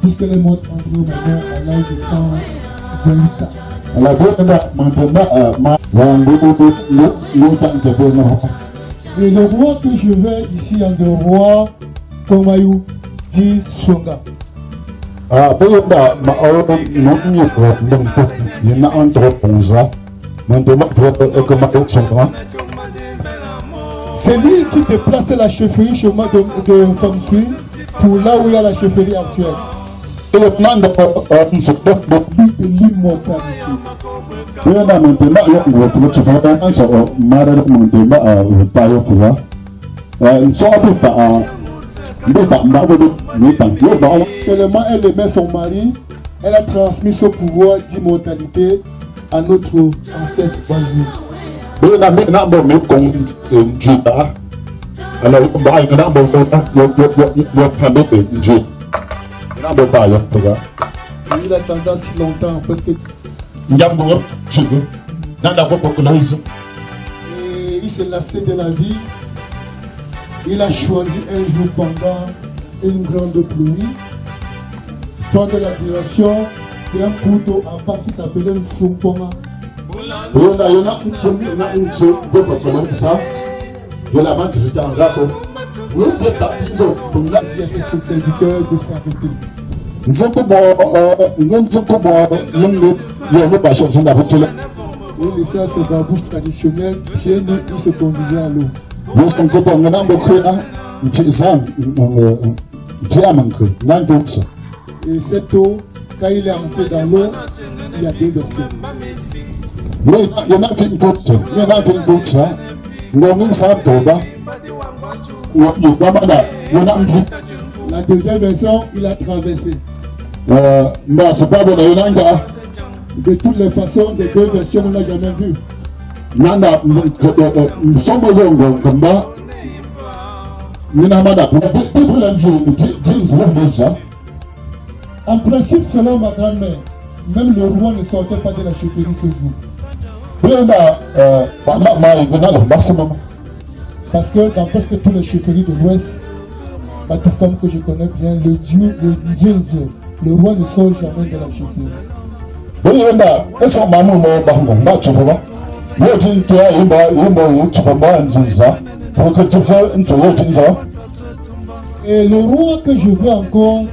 puisqu'elle est morte entre ma mère à l'âge de 128 ans. Et le roi que je vais ici, le roi Tomayou, dit Songa. C'est lui qui déplace la chefferie chez moi de Famsui pour là où il y a la chefferie actuelle. De l'immortalité. Tellement elle aimait son mari, elle a transmis ce pouvoir d'immortalité à notre ancêtre Bazou. Il attendait si longtemps parce que et il s'est lassé de la vie. Il a choisi un jour pendant une grande pluie prendre la direction d'un couteau avant qui s'appelait Nsumpoma. Il a dit à ses serviteurs de s'arrêter. Et il laissait ses babouches traditionnelles, pieds nus, il se conduisait à l'eau. Et cette eau, quand il est entré dans l'eau, il y a deux versions. La deuxième version, il a traversé. De toutes les façons, des deux versions, on n'a jamais vu. En principe, selon ma grand-mère, même le roi ne sortait pas de la chefferie ce jour. Parce que dans presque toutes les chefferies de l'Ouest, ma toute femme que je connais bien, le roi ne sort jamais de la chefferie. Et le roi que je veux encore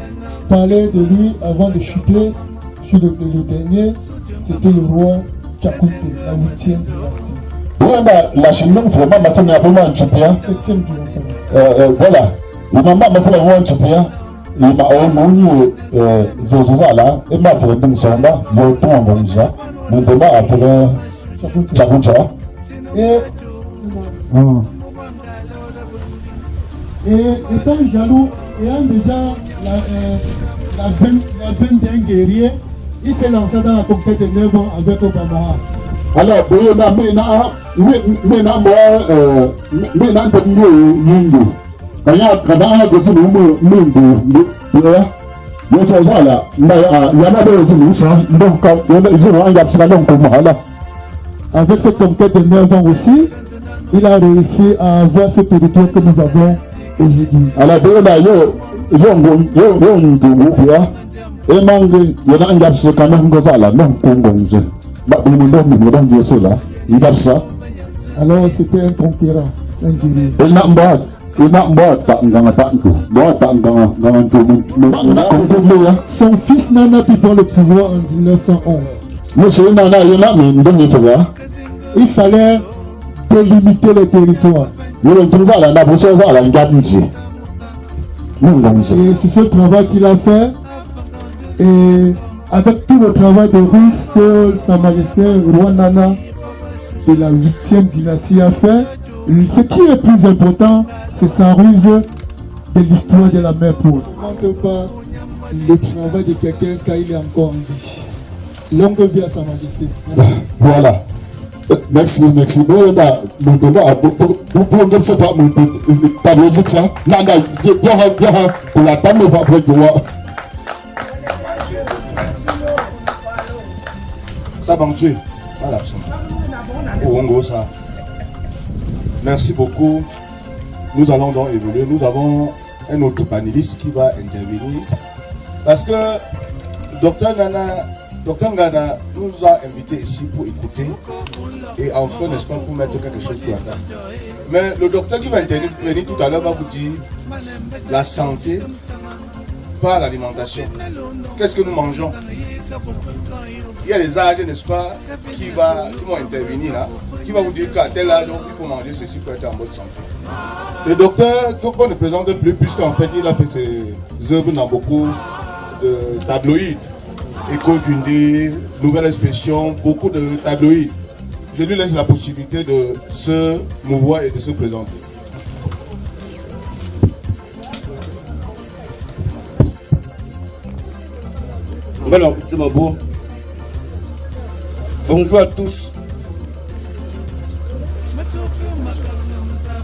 parler de lui avant de chuter sur le dernier, c'était le roi Tchakoute, la 8e dynastie. La Chine, vraiment, ma famille a vraiment un soutien. 7e dynastie. Voilà. Il m'a fait un soutien. Il m'a emmuni Zozala et m'a fait un samba, le temps en ça. Maintenant, après Tchakoute. Et étant jaloux, ayant déjà la 21 guerriers, il s'est lancé dans la conquête de 9 ans avec Obama. Alors, avec cette conquête de 9 ans aussi, il a réussi à avoir ce territoire que nous avons aujourd'hui. Alors, c'était un conquérant, un guerrier. Son fils Nana prit le pouvoir en 1911. Il fallait délimiter les territoires. Et c'est ce travail qu'il a fait. Et avec tout le travail de ruse que Sa Majesté Roi Nana de la 8e dynastie a fait, ce qui est plus important, c'est sa ruse de l'histoire de la mer Poule. On ne demande pas le travail de quelqu'un quand il est encore en vie. Longue vie à Sa Majesté. Merci. Voilà. Merci. Merci beaucoup. Nous allons donc évoluer. Nous avons un autre panéliste qui va intervenir. Parce que Docteur Ngana nous a invités ici pour écouter et enfin, n'est-ce pas, pour mettre quelque chose sur la table. Mais le docteur qui va intervenir tout à l'heure va vous dire la santé par l'alimentation. Qu'est-ce que nous mangeons? Il y a des âges, n'est-ce pas, qui vont intervenir là, qui va vous dire qu'à tel âge, il faut manger ceci pour être en bonne santé. Le docteur, qu'on ne présente plus, puisqu'en fait, il a fait ses œuvres dans beaucoup de tabloïds. Écho Tunde, Nouvelle Expression, beaucoup de tabloïds. Je lui laisse la possibilité de se mouvoir et de se présenter. Voilà, c'est mon beau. Bonjour à tous.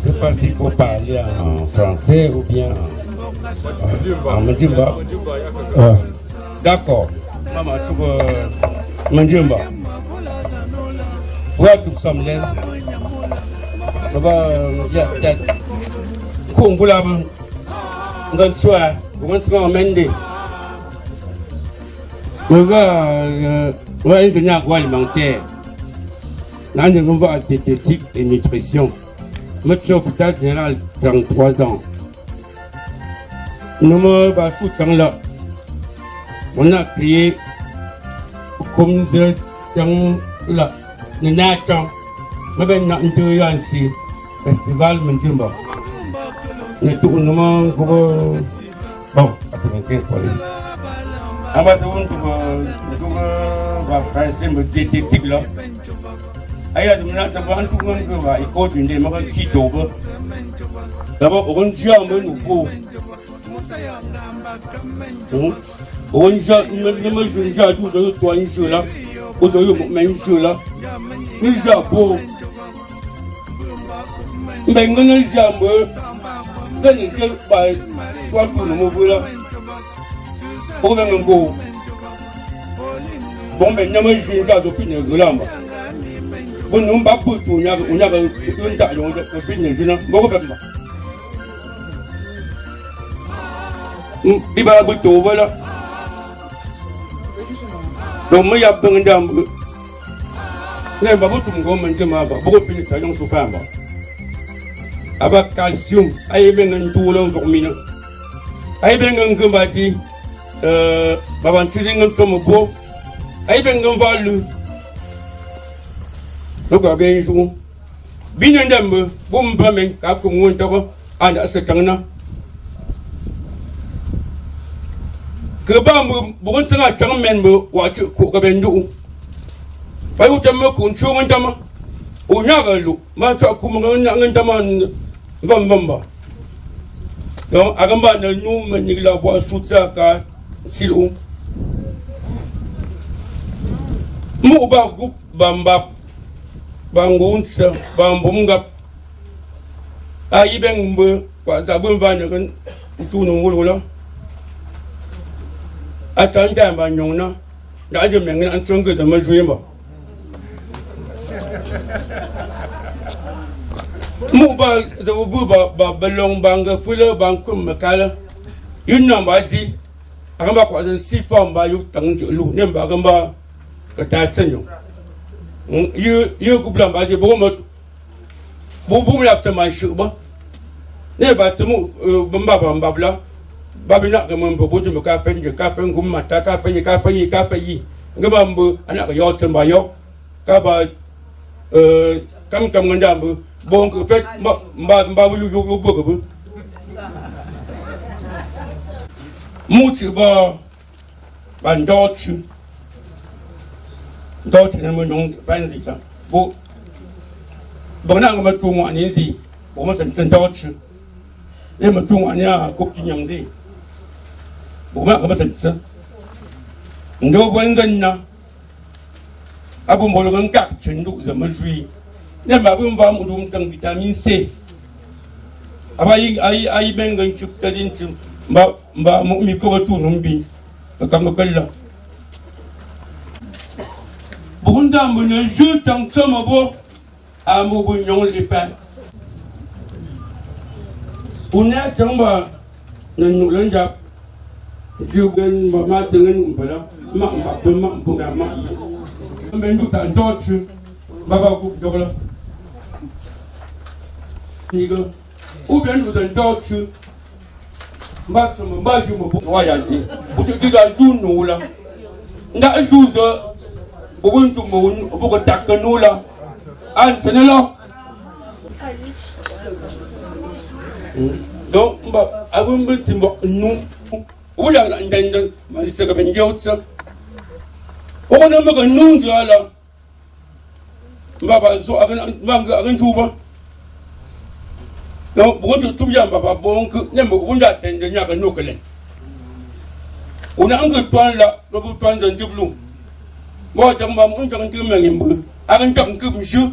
Je ne sais pas s'il faut parler en français ou bien en Mandjimba. D'accord. Maman, tu veux Mandjimba. Ouais, tu sommes là. Kumbulam. Dans soi, on se emmène. On va enseigner alimentaire. On va diététique et nutrition. Je suis hôpital général 33 ans. Nous me battons là. On a créé comme ce temps là. Nous avons un festival Mandjimba. Nous avons bon, on diététique là. D'abord, on bon, mais nous avons joué à l'opinion de l'âme. Bon, nous n'avons pas pu tout, on a un tas d'opinions, je n'ai pas fait. Il va avoir tout, voilà. Donc, moi, il y a plein d'âmes. Je n'ai pas tout le monde, je n'ai pas beaucoup de pénétration sur femme. Avec calcium, il y a bien un tout l'environnement. Il y a bien un combattu, avant de tirer un tombeau beau. Aïe ben on va le donc à bien jour bien d'ambe bon pas men ka ko won to anda setangna que ba mo bon tanga chang men mo wa chi ko ka ben du ba u tam ko chu won tama o nya ga lu ma cha ku mo ngan tama vam ba donc agamba na ñu ma ni la bo sutsa ka silu mu ba gup bamba bangunsa bambumga ayi ben mbe kwa zabun vanya kan tunu wulula atanda ba nyona da je men an tsunga da majuyima mu ba zabu ba balong banga fula bankum makala yunna ba ji aka kwa san sifam ba yu tangju ne ba gamba kata tsenyo you kublan ba je bo mo bo la ta ma shu ba ne ba tumu bamba bla ba bi na ga mo bo ju ka fen gum mata ka fen ngaba mbu ana ga yo tsen ba yo ka ba kam nganda mbu bo ko fe ba yu bo ko bu mu ti ba ban do chu d'autres ne me n'ont fancy là bon bon on me tout moi ni bon moi c'est d'autres et me tout moi ni a coupe qui nyamzi bon moi comme ça ndo bonzen na abu mbolo ngak chindu za mjui ne ma bu mva mu dum tang vitamine C abai bengan chup tadin chim ba mu mi ko tu numbi ka ngokalla Bunda me ne joue tant que ça ma beau à mon bouillon les fins. On est tombé ne nous l'enjap Jugen mama tengen umpala ma ma bunga ma mendu ta jochu baba ku dola niga uben du den jochu ma tsoma ma ju mo wa ya ji bu ju ga zu nu la nda zu zo bu gun tu mo bu ko takanu la an senelo donc ba abun bi timbo nu ulang dan masih sekarang jauh sah. Orang nama kan nung jalan. Bapa so akan cuba. Kalau bukan tu yang bapa bohong ke, ni bukan datang dia nak nukelen. Una angkat tuan lah, lepas tuan jangan belum. Bawa jangan bangun jangan terima yang akan jangan ke mesti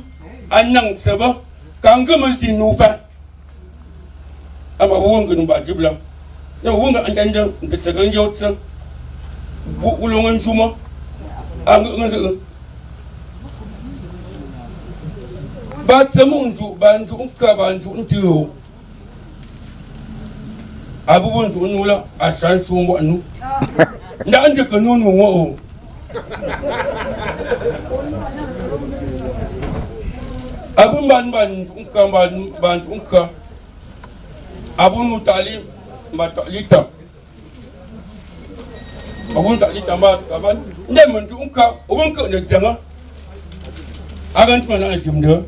anang sebab kangke mesti nufa. Apa bohong ke numpak jiblah. Ya wong ga andanda ke tsagan yotsa bu ulongan juma ang ngan ba tsamun ju ban ju ka ban ju ntiu abu bon ju nula asan su mo anu nda anje ka nonu wo abu ban ju ka abu nu talim mata lita abun tak lita mat kapan ndem mentu ka ubun ke ne janga agan tu na jumda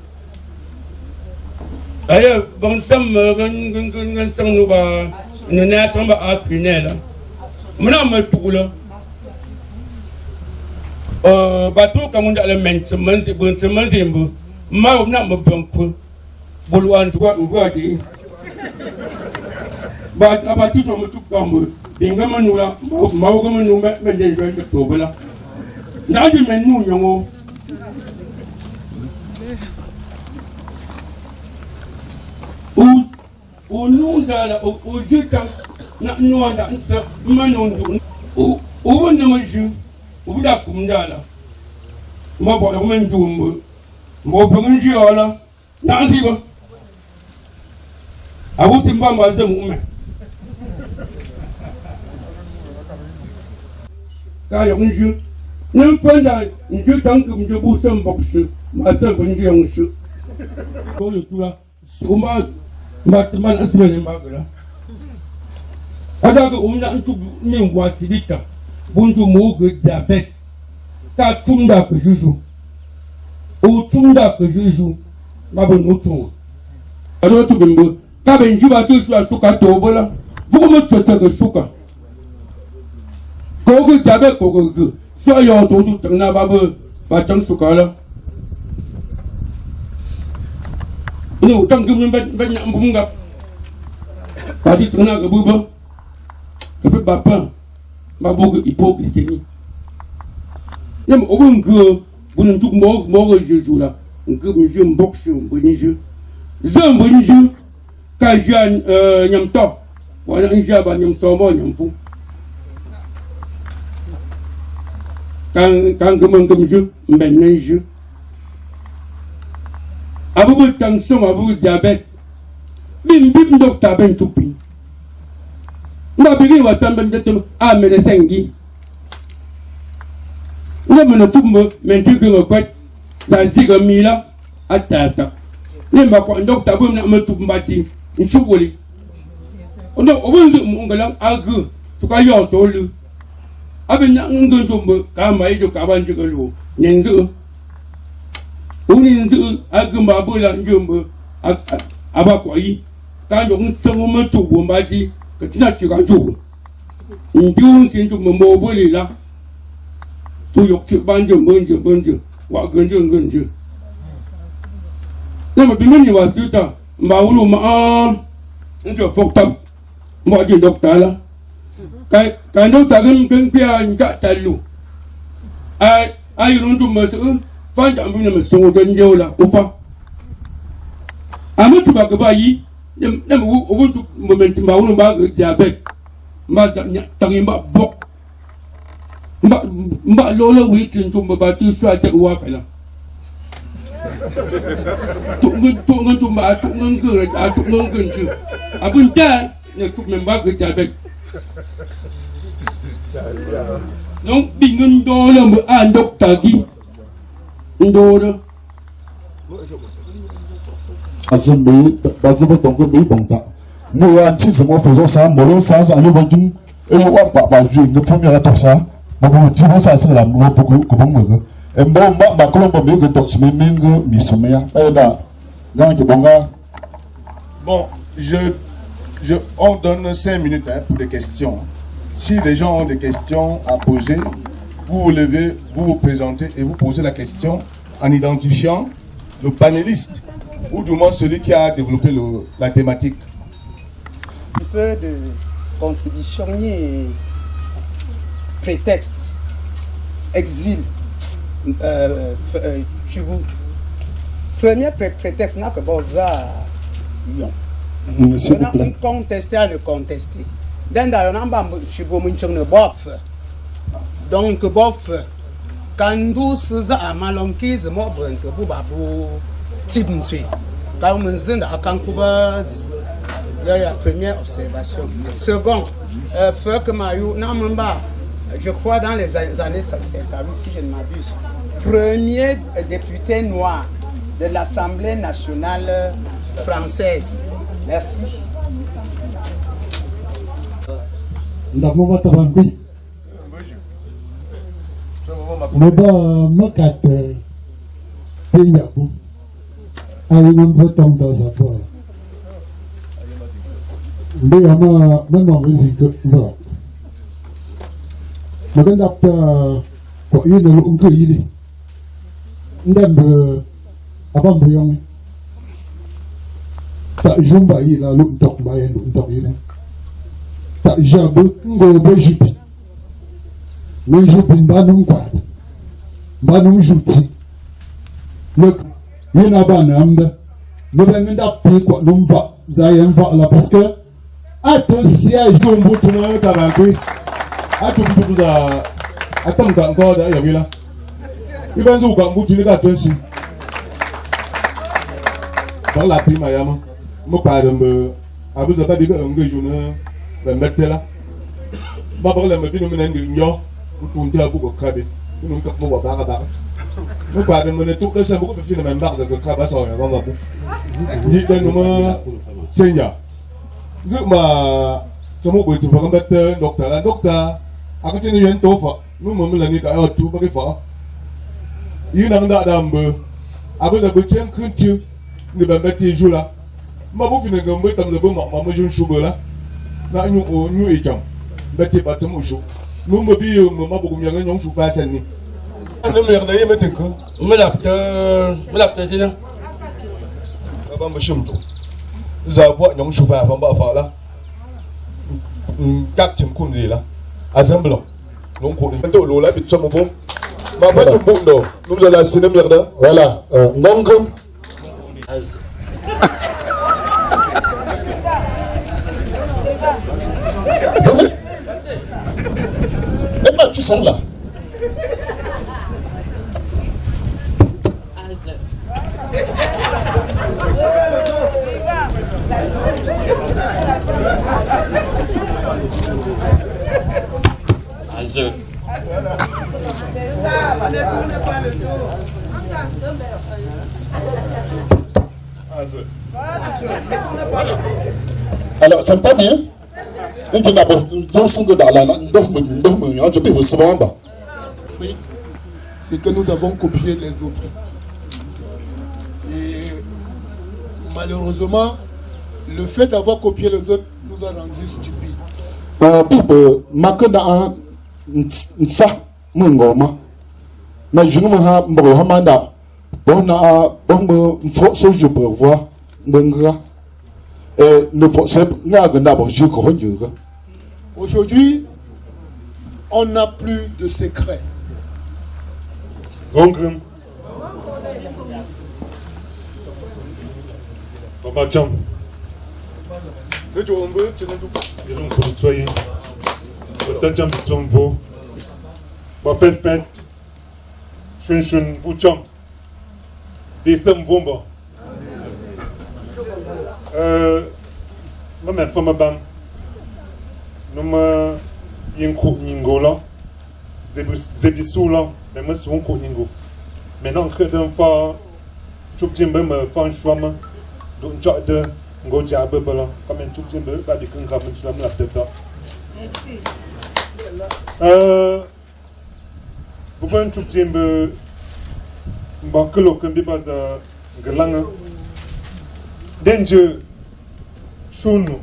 ayo bang tam gan sang nu ba ne na tamba apinela mena metula batu kamu ndak element semensi bun semensi mbu mau nak membangku buluan juga uwadi But about two from two come, the Gamanula, Maugamanu, Mendes, Tobela. Now the men knew young. Who knew that, who did not know that answer, Manon, who won the issue, who would have come down. Mobile woman doom, more from Giola, Nancy. I was in Bamba as a woman. Kaya unju, nem fanda unju tangku unju busam boxu, masa unju yang unju. Kau itu lah, semua teman asal yang bagus. Ada ke umna untuk ni wasilita, buntu mugu diabet, tak tunda ke juju, tunda ke juju, mabu nutu. Ada tu bimbo, kaben jiwa tu suka tobola, bukan macam tu suka. Kau ke jabat kau ke, saya tu tengah babu macam suka lah. Ini utang tu banyak bunga. Pasti tengah ke bubu, ke bapa, babu ke ibu di sini. Yang orang ke bukan tu mau ke juju lah, ke museum boxu bunyi. Zam bunyi, kajian nyam tak, wana injaba nyam sama nyam fu. Kang kemangkem je, mbenen je. Abu tang song abu diabet. Bim doktor ben tupi. Nda bigi watan ben detem a medesengi. Nda mena tumbo mentu ke ngokwet. Da ziga mila atata. Nemba ko doktor bu na metu mbati. Nchubuli. Ondo obunzu mungalang agu. Tukayo tolu. Abang nak ngejumpa kamai itu kawan juga lu, nenzu, nenzu agam babu lang jumpa, abang koi, kan yang semua tu bombaji, kecina juga tu, jum sintu memboboli lah, tu yok cik banjir, wak genjur. Nama bimbing ni wasita, maulu untuk fakta, mau jadi doktor lah. Kalau tak kan pia injak talu, ayun untuk masuk, faham punya masuk dan jauh lah, ufa. Amat cuba kebayi, nem untuk momentum baru bagi diabet, masaknya tangi bok, mbak lola wicin cuma batu suatu uaf lah. Tunggu cuma atuk ngengker je, abang dah, ni tu membagi diabet. Donc, bingun dole a docteur Guy. Ndore. Bazimba tongo mi bonta. Nous antisons faisons ça, molo ça, ça nous bonjour. Et on va pas jouer une première à ça. Mais bon, dis-moi ça, c'est la mort pour que bon. Et bon, ma colombe mieux que ton swimming, misomia. Et là, dans le bonga. Bon, on donne 5 minutes pour des questions. Si les gens ont des questions à poser, vous vous levez, vous vous présentez et vous posez la question en identifiant le panéliste ou du moins celui qui a développé la thématique. Un peu de contribution et prétexte, exil, Chibou. Premier prétexte, n'a que Boza, Lyon. S'il vous plaît. On a contesté à le contester. Dans Chibou, on bof. Donc, bof, quand nous sommes à Malonquise, moi, je suis Tibntué. Quand on est à Kankouba, il y a la première observation. Second, je crois dans les années 50, si je ne m'abuse, premier député noir de l'Assemblée nationale française. Merci. Parce que la prime à Yama, mon père me a besoin de dire un journée, le mettre là. Ma parole me dit nous n'en pour dire à beaucoup de crabes. Nous ne pouvons pas barrer. Mon père me tout le beaucoup de films même barre de crabes sur un grand bout. Dit que nous me Seigneur. Nous ma sommes pour te faire mettre docteur. À côté de nous, nous me l'avons dit à tout pour faire. Il n'a pas d'âme. Avec le boutin culture. Ne va mettre les jours là. Ma bouffe ne gagne pas tant de bon maman je ne chou là. Na nous et jam. Mettez pas ton chou. Nous me dis maman beaucoup mieux que nous chou faire ça ni. Ne me regardez pas tant que. Me l'apte c'est là. Pas me chumto. Zavoie nous chou faire pas faire là. Quatre comme là. Assemble. Donc on est dans l'eau là puis tu me bon. Ma pas tout bon non. Nous allons assis merde. Voilà. Donc tu sens là. Alors, c'est pas bien. Oui, c'est que nous avons copié les autres. Et malheureusement, le fait d'avoir copié les autres nous a rendus stupides. Mais je ne me aujourd'hui, on n'a plus de secret. Donc, Papa Cham, Tu veux tu et donc pour le soyer, Papa Cham, ils sont beaux. Papa Fête, Chun Boucham, des sommes bomba. Ma mère, femme, bam. Nous yin ko ningo là zebi sou là mais moi son ko ningo maintenant que d'un fois chụp chim bơ mà phong xoam đụng chọi de ngô cha bơ bơ là quand même chụp chim bơ ba bị cưng khăm mình làm lập được đó bukan chụp chim bơ bảo cái lô cơm đi bao giờ cái lăng danger sunu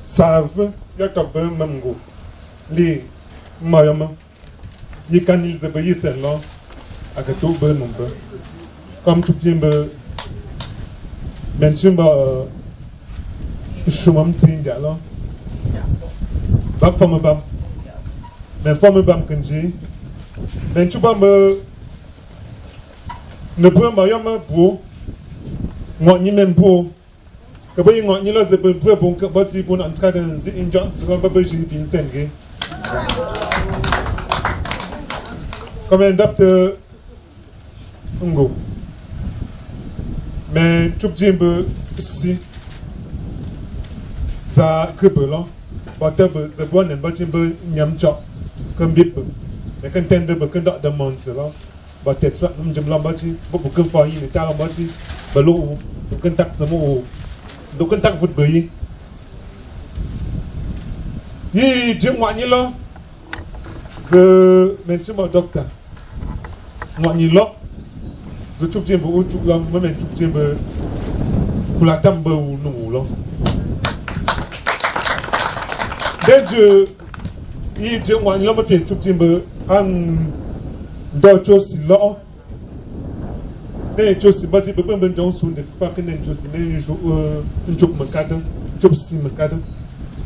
save ya ka bơ mâm ngô li mà yam yi kan il ze bơ yi sen lo à cái tụ bơ nung bơ comme chụp chim bơ bên chim bơ sumam tin ja lo bác phong bam men phong bam cần gì men chụp bam bơ ne peut mà yam bu ngọ ni men bu cái bây ngọ ni lo ze bơ bu bon cái bati bon an tra den zi in john so bơ ji bin sen ge comme un docteur ngo mais chụp chim bơ si za cứ bơ lo bảo tớ bơ ze bon nen bơ chim bơ nhắm chọ cơm bịp bơ mais kan ten de bơ kan dọ de mon se lo bảo tết swat num jam lo bơ chi bơ bu cơm phơi ni ta lo bơ chi bơ lo du kan tak samo du kan tak vụt bơ yi jim wa ni lo ze men chim bảo doctor ngọ ni lo ze chụp chim bơ chụp lo men chụp chim bơ kula tam bơ nu lo Deje yi je wan lo ma fi chụp chim bơ an do cho si lo ne cho si ba ji bơ bơ jong sun de fa ken ne cho si ne ni chụp ma ka de chụp si ma ka de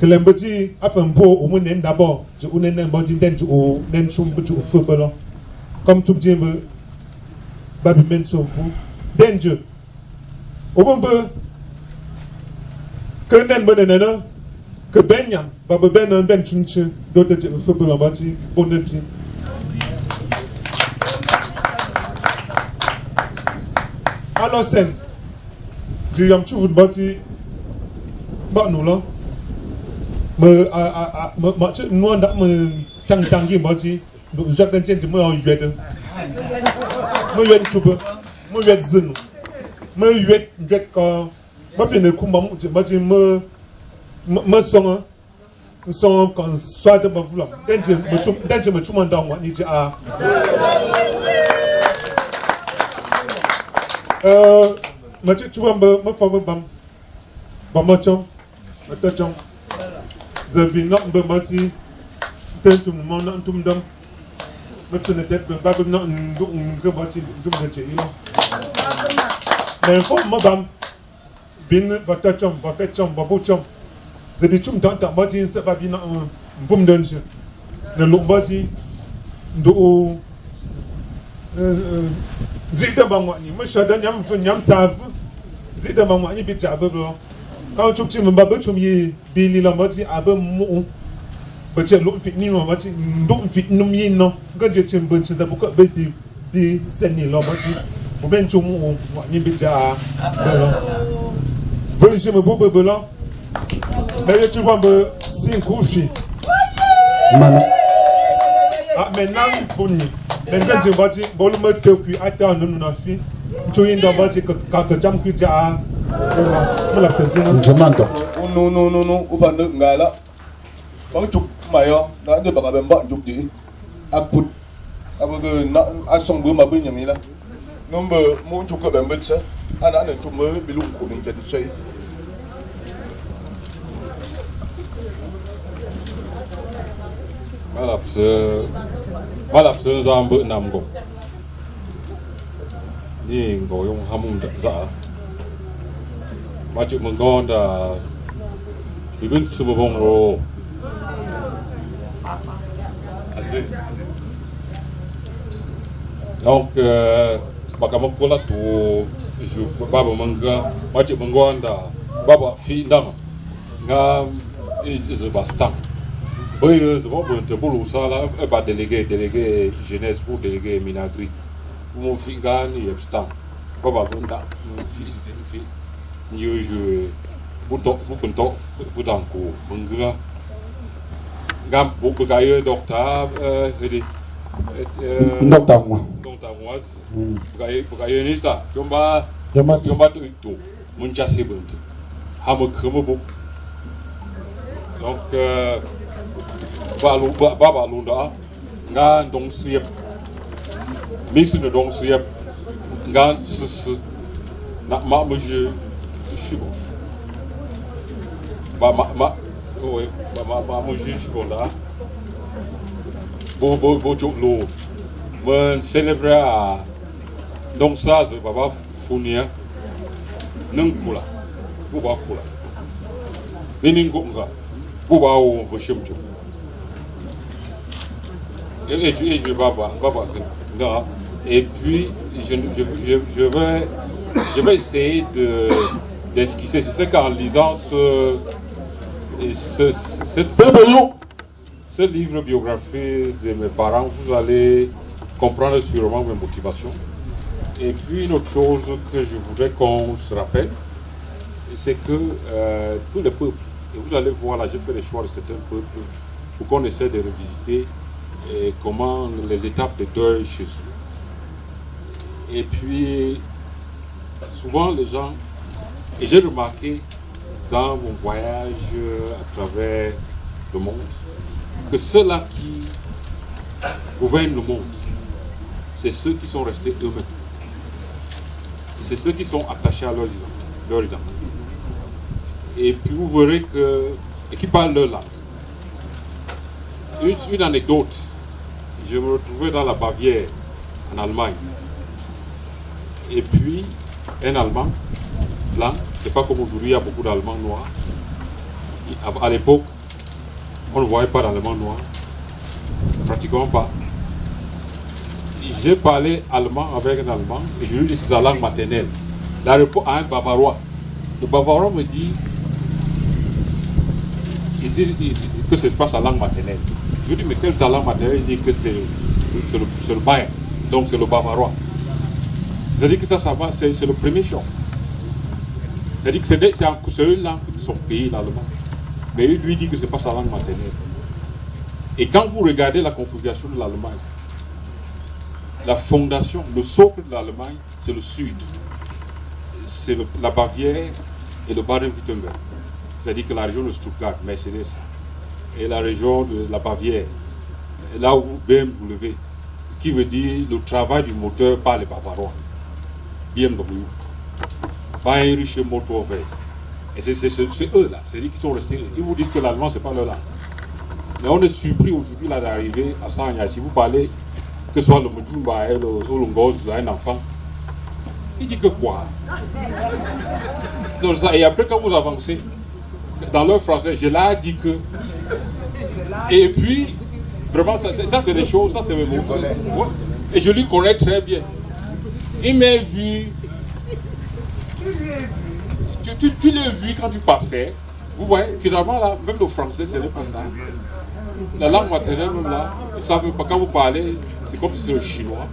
kelem bơ ji afan bo o mo ne nda bo je u ne ne bo ji den ju o nen chum bơ ju fu bơ lo comme chụp chim bơ ba bi men so bu danger o bo bơ ken nen bơ ne no que benyam ba be ben ben chunche do de football ambati bonepi alors sen du yam chu football ti ba nu lo me ma che no nda me tang gi ba ti do jacques den chen mo yue de mo yue chu be mo yue zinu mo yue ko ba fi ne ku ba ti me song kan soit de bavula denje me chuma ndangwa ni je a ma che chuma me fa bam ba ma chong ta chong ze bi no be mati tentum mo na tum dam me tune tet be ba no ndu bati tum de che ilo mais fo ma bam bin ba ta chong ba fe chong ba bu chong ze di chum tan tan bati se ba bina bum denje ne lu bati ndo zida ba ngwani mo shada nyam sav zida ba ngwani bi jabe blo ka chuk chim ba chum yi bi li la bati abe mu ba che lu fit ni mo bati ndo fit num yi no ga je chim ben che za bu ko be bi sen ni lo bati bu ben chum mu ngwani bi ja blo bo je me bu be lo mais tu vois me 5 filles maintenant boni mais quand je vois tu bolu me te puis attends nous na fi tu yin dans bati que jam fi ja me la pesina je m'entends non o va ne ngala ba chụp mày yo na de ba ba ba chụp ji a put a ba na a song bu ma bu nyam ni la number mo chụp ka ba mbet sa ana ne chụp me bi lu ko ni jet sei malap se zam bự nam go ni go yong hamung za ma chu mong gon da bi bin su bong ro assez donc bakamakula tu ju baba manga ma chu mong gon da baba fi ndam nga is bastant. Oui, c'est bon, pour boulot ça là, pas délégué jeunesse pour délégué minagri. Mon fils gagne, il est abstent. Papa, mon fils, il joue pour ton cours. Mon gars, Gam Bogaye docteur Docteur moi. docteur moi Bogaye ni ça yomba to muncha sebent hamo khamo bo donc baba lunda nga dong siep mix de dong siep nga sus na ma je chibo ba ma oui ba je chibo là bo lo men célébrer donc ça c'est baba funia nung kula buba kula meningo nga buba o vashimcho et je baba non. Et puis je vais essayer d'esquisser. Je sais qu'en lisant ce livre biographie de mes parents, vous allez comprendre sûrement mes motivations. Et puis une autre chose que je voudrais qu'on se rappelle, c'est que tous les peuples, et vous allez voir là, j'ai fait le choix de certains peuples pour qu'on essaie de revisiter comment les étapes de deuil chez eux. Et puis, souvent les gens, et j'ai remarqué dans mon voyage à travers le monde, que ceux-là qui gouvernent le monde, c'est ceux qui sont restés eux-mêmes. Et c'est ceux qui sont attachés à leur identité. Et puis vous verrez et qui parlent leur langue. Une anecdote, je me retrouvais dans la Bavière, en Allemagne. Et puis, un Allemand blanc, c'est pas comme aujourd'hui, il y a beaucoup d'Allemands noirs. À l'époque, on ne voyait pas d'Allemands noirs, pratiquement pas. J'ai parlé allemand avec un Allemand et je lui dis c'est sa langue maternelle. La réponse à un Bavarois. Le Bavarois me dit que ce n'est pas sa langue maternelle. Je lui dis mais quelle est ta langue maternelle? Il dit que c'est le Bayern, donc c'est le Bavarois. C'est-à-dire que ça va, c'est le premier choc. C'est-à-dire que c'est une langue de son pays, l'allemand. Mais il lui dit que ce n'est pas sa langue maternelle. Et quand vous regardez la configuration de l'Allemagne, la fondation, le socle de l'Allemagne, c'est le sud. C'est la Bavière et le Baden-Württemberg. C'est-à-dire que la région de Stuttgart, Mercedes, et la région de la Bavière, là où BMW, qui veut dire le travail du moteur par les Bavarois. BMW, Bayerische Motorwerk. Et c'est eux là, c'est-à-dire qu'ils sont restés. Ils vous disent que l'allemand, c'est pas leur langue. Mais on est surpris aujourd'hui là d'arriver à Sanya. Si vous parlez, que ce soit le Mujumba ou le Ngoz, un enfant, il dit que quoi? Donc, ça, et après, quand vous avancez, dans leur français, je l'ai dit que. Et puis, vraiment, ça c'est des choses, ça c'est mes mots. Et je lui connais très bien. Il m'a vu. Tu l'as vu quand tu passais. Vous voyez, finalement, là, même le français, ce n'est pas ça. La langue maternelle, même là, vous savez pas, quand vous parlez, c'est comme si c'est le chinois.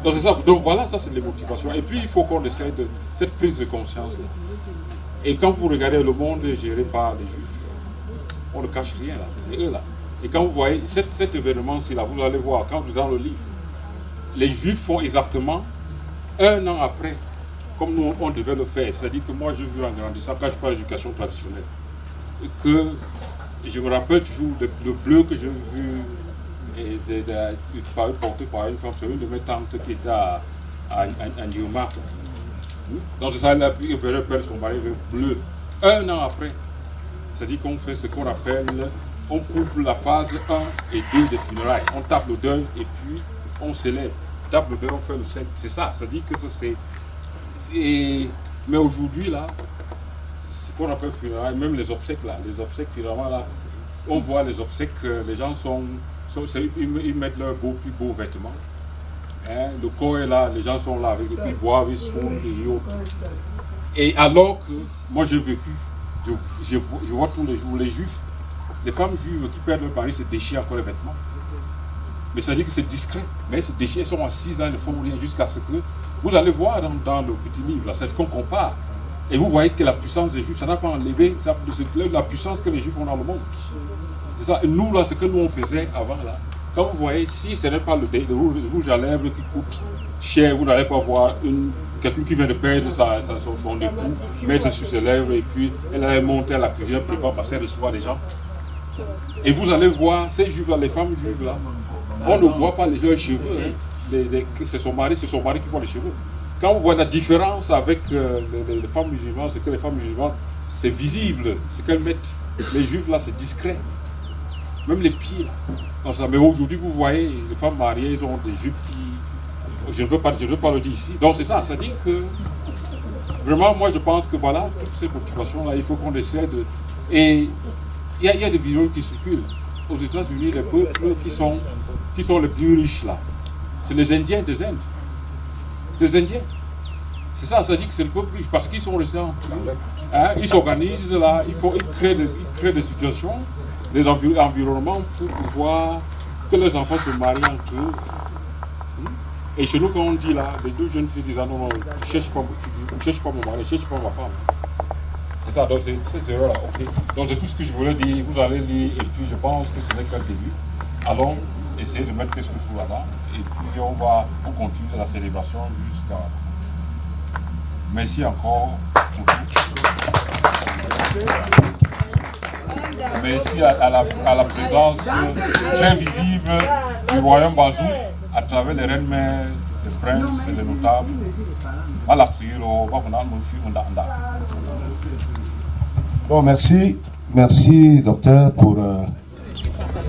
Donc, c'est ça. Donc voilà, ça c'est les motivations. Et puis, il faut qu'on essaie de cette prise de conscience-là. Et quand vous regardez le monde géré par les Juifs, on ne cache rien là, c'est eux là. Et quand vous voyez cet événement-ci là, vous allez voir, quand vous êtes dans le livre, les Juifs font exactement 1 an après, comme nous on devait le faire. C'est-à-dire que moi j'ai vu en grandissant, quand je parle d'éducation traditionnelle, que je me rappelle toujours le bleu que j'ai vu porté par une femme, c'est une de mes tantes qui était à Newmark. Donc c'est ça, il verrait perdre son mari bleu. 1 an après, c'est-à-dire qu'on fait ce qu'on appelle, on couple la phase 1 et 2 des funérailles. On tape le deuil et puis on célèbre. Tape le deuil, on fait le 7. C'est ça, c'est-à-dire que ça c'est... Mais aujourd'hui là, ce qu'on appelle funérailles, même les obsèques là, les obsèques finalement là, on voit les obsèques, les gens ils mettent leurs plus beaux vêtements. Hein, le corps est là, les gens sont là, avec ils boivent, ils saoulent et autres. Et alors que moi j'ai vécu, je vois tous les jours les juifs, les femmes juives qui perdent leur mari se déchirent encore les vêtements. Mais ça veut dire que c'est discret, mais se déchirent, elles sont assises là, elles ne font rien jusqu'à ce que. Vous allez voir dans le petit livre, là, c'est ce qu'on compare. Et vous voyez que la puissance des juifs, ça n'a pas enlevé la puissance que les juifs ont dans le monde. C'est ça. Et nous, là, ce que nous on faisait avant, là, quand vous voyez, si ce n'est pas le rouge à lèvres qui coûte cher, vous n'allez pas voir quelqu'un qui vient de perdre son époux, mettre sur ses lèvres, et puis elle allait monter à la cuisine, préparer, passer, recevoir des gens. Et vous allez voir, ces juifs-là, les femmes juives-là, on ne voit pas leurs cheveux. Hein. C'est son mari qui voit les cheveux. Quand vous voyez la différence avec les femmes musulmanes, c'est que les femmes musulmanes, c'est visible. Ce qu'elles mettent, les juifs là, c'est discret. Même les pieds. Là. Ça. Mais aujourd'hui, vous voyez, les femmes mariées, ils ont des jupes qui... Je ne veux pas le dire ici. Donc c'est ça, ça dit que... Vraiment, moi je pense que voilà, toutes ces motivations-là, il faut qu'on essaie de... Et il y a des vidéos qui circulent. Aux États-Unis, les peuples qui sont les plus riches là, c'est les Indiens des Indes. Les Indiens. C'est ça, ça dit que c'est le peuple riche, parce qu'ils sont restés en hein, ils s'organisent là, ils créent des situations, des environnements pour pouvoir que les enfants se marient entre eux. Et chez nous, quand on dit là, les deux jeunes filles disent non, tu ne cherches pas mon mari, je ne cherche pas ma femme. C'est ça, donc c'est ces erreurs-là, ok. Donc c'est tout ce que je voulais dire, vous allez lire, et puis je pense que ce n'est qu'un début. Allons essayer de mettre quelque chose là-bas, et puis on continue la célébration jusqu'à... Merci encore pour tout. Merci à la présence très visible du royaume Bazou, à travers les reines-mères, les princes et les notables. Bon, merci docteur pour